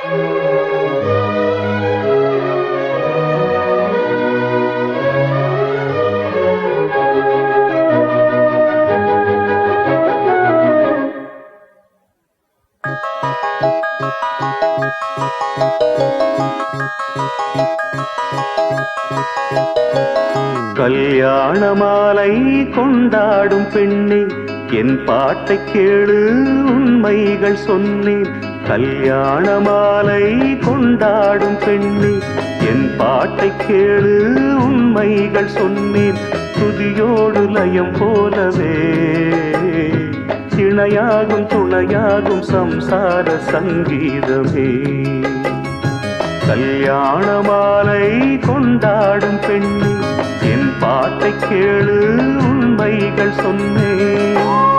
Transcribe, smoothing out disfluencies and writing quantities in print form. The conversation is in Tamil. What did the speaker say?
கல்யாண மாலை கொண்டாடும் பெண்ணே, என் பாட்டை கேளு உண்மைகள் சொன்னேன். கல்யாண மாலை கொண்டாடும் பெண்ணே, என் பாட்டை கேளு உண்மைகள் சொன்னேன். துதியோடு லயம் போலவே இணையாகும் துணையாகும் சம்சார சங்கீதமே. கல்யாண மாலை கொண்டாடும் பெண்ணே, என் பாட்டை கேளு உண்மைகள் சொன்னேன்.